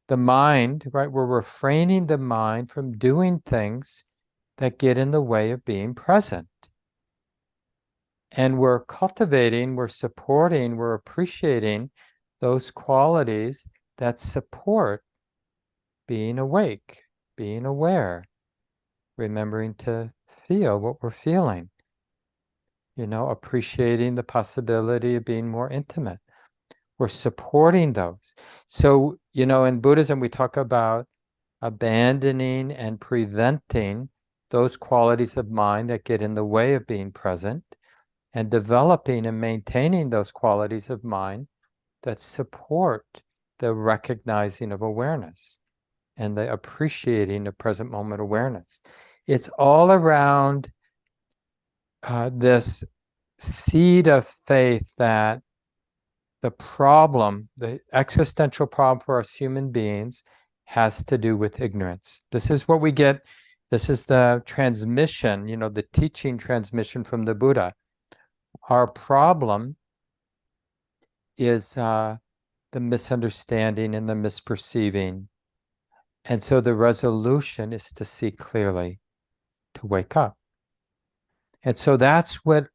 the mind, right? We're refraining the mind from doing things that get in the way of being present. And we're cultivating, we're supporting, we're appreciating those qualities that support being awake, being aware, remembering to feel what we're feeling, appreciating the possibility of being more intimate. We're supporting those. So, in Buddhism, we talk about abandoning and preventing those qualities of mind that get in the way of being present, and developing and maintaining those qualities of mind that support the recognizing of awareness and the appreciating of present moment awareness. It's all around this seed of faith that the existential problem for us human beings has to do with ignorance. This is what we get. This is the transmission, the teaching transmission from the Buddha. Our problem is the misunderstanding and the misperceiving. And so the resolution is to see clearly, to wake up. And so that's what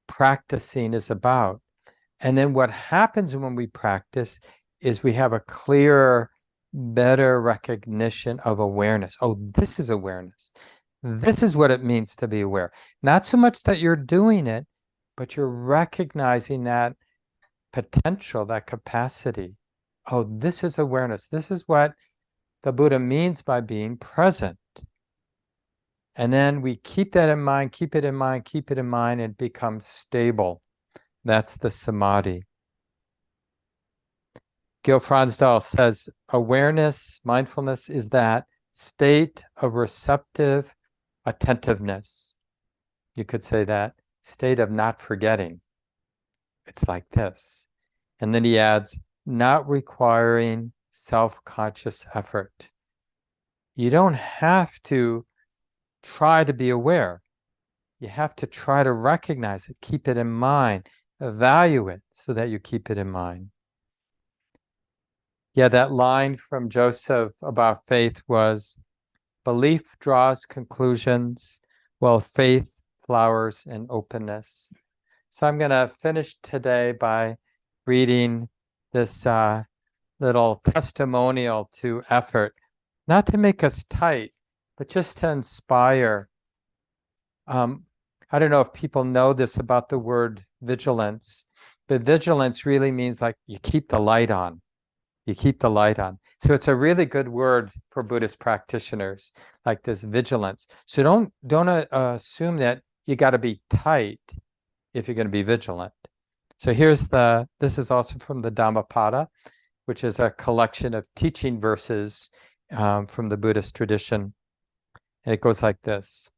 practicing is about. And then what happens when we practice is we have a clearer, better recognition of awareness. Oh, this is awareness. This is what it means to be aware. Not so much that you're doing it, but you're recognizing that potential, that capacity. Oh, this is awareness. This is what the Buddha means by being present. And then we keep that in mind, keep it in mind, keep it in mind, and it becomes stable. That's the samadhi. Gil Fronsdal says, awareness, mindfulness is that state of receptive attentiveness. You could say that state of not forgetting. It's like this. And then he adds, not requiring self-conscious effort. You don't have to try to be aware. You have to try to recognize it, keep it in mind, evaluate so that you keep it in mind. Yeah, that line from Joseph about faith was, belief draws conclusions, while faith flowers in openness. So I'm going to finish today by reading this little testimonial to effort, not to make us tight, but just to inspire. I don't know if people know this about the word vigilance, but vigilance really means like you keep the light on. You keep the light on. So it's a really good word for Buddhist practitioners, like this vigilance. So don't assume that you got to be tight if you're going to be vigilant. So this is also from the Dhammapada, which is a collection of teaching verses from the Buddhist tradition. And it goes like this.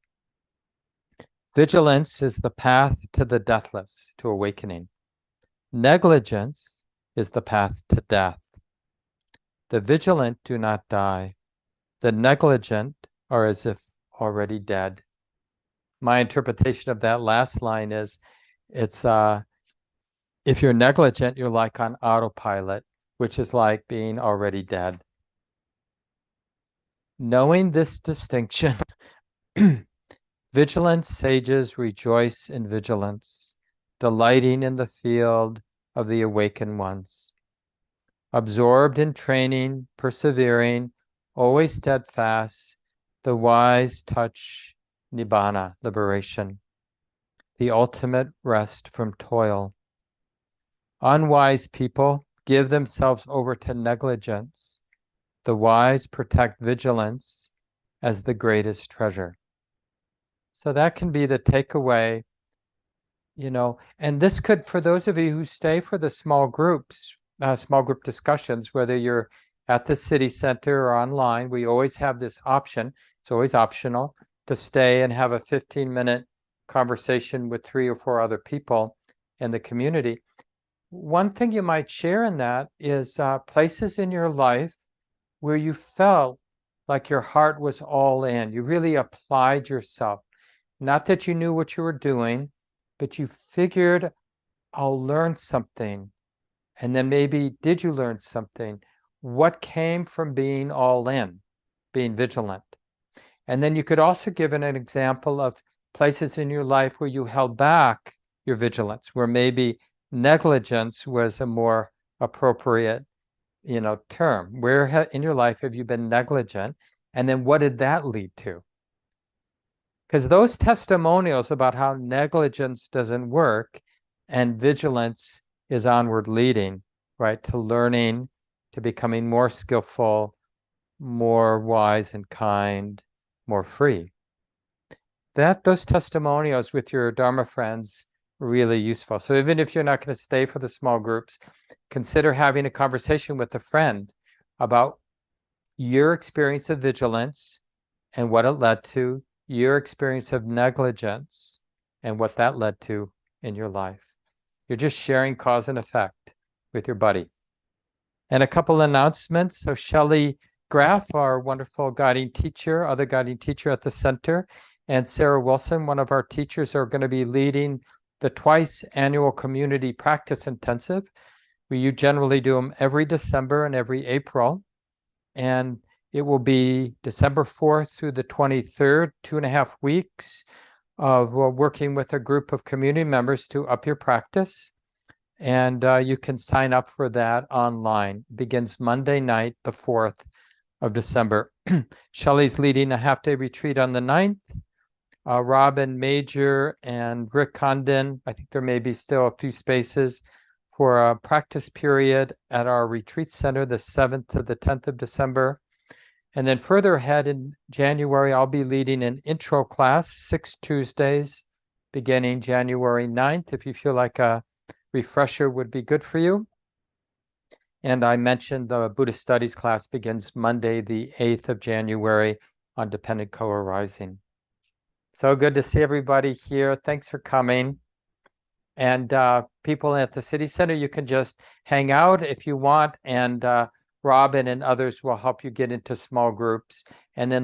Vigilance is the path to the deathless, to awakening. Negligence is the path to death. The vigilant do not die. The negligent are as if already dead. My interpretation of that last line is, it's if you're negligent, you're like on autopilot, which is like being already dead. Knowing this distinction, vigilant sages rejoice in vigilance, delighting in the field of the awakened ones. Absorbed in training, persevering, always steadfast, the wise touch nibbana, liberation, the ultimate rest from toil. Unwise people give themselves over to negligence. The wise protect vigilance as the greatest treasure. So that can be the takeaway, and this could, for those of you who stay for the small group discussions, whether you're at the city center or online, we always have this option. It's always optional to stay and have a 15-minute conversation with 3 or 4 other people in the community. One thing you might share in that is places in your life where you felt like your heart was all in. You really applied yourself. Not that you knew what you were doing, but you figured, I'll learn something. And then maybe, did you learn something? what came from being all in, being vigilant. And then you could also give an example of places in your life where you held back your vigilance, where maybe negligence was a more appropriate, term. Where in your life have you been negligent? And then what did that lead to? Because those testimonials about how negligence doesn't work and vigilance is onward leading, right, to learning, to becoming more skillful, more wise and kind, more free. Those testimonials with your Dharma friends are really useful. So even if you're not going to stay for the small groups, consider having a conversation with a friend about your experience of vigilance and what it led to, your experience of negligence and what that led to in your life. You're just sharing cause and effect with your buddy. And a couple announcements. So Shelley Graff, our wonderful guiding teacher, other guiding teacher at the center, and Sarah Wilson, one of our teachers, are going to be leading the twice annual community practice intensive. You generally do them every December and every April. And it will be December 4th through the 23rd, 2.5 weeks of working with a group of community members to up your practice. And you can sign up for that online. It begins Monday night, the 4th of December. Shelley's leading a half-day retreat on the 9th. Robin Major and Rick Condon, I think there may be still a few spaces for a practice period at our retreat center, the 7th to the 10th of December. And then further ahead in January, I'll be leading an intro class, 6 Tuesdays, beginning January 9th, if you feel like a refresher would be good for you. And I mentioned the Buddhist Studies class begins Monday, the 8th of January on dependent co-arising. So good to see everybody here. Thanks for coming. And people at the city center, you can just hang out if you want, and Robin and others will help you get into small groups. And then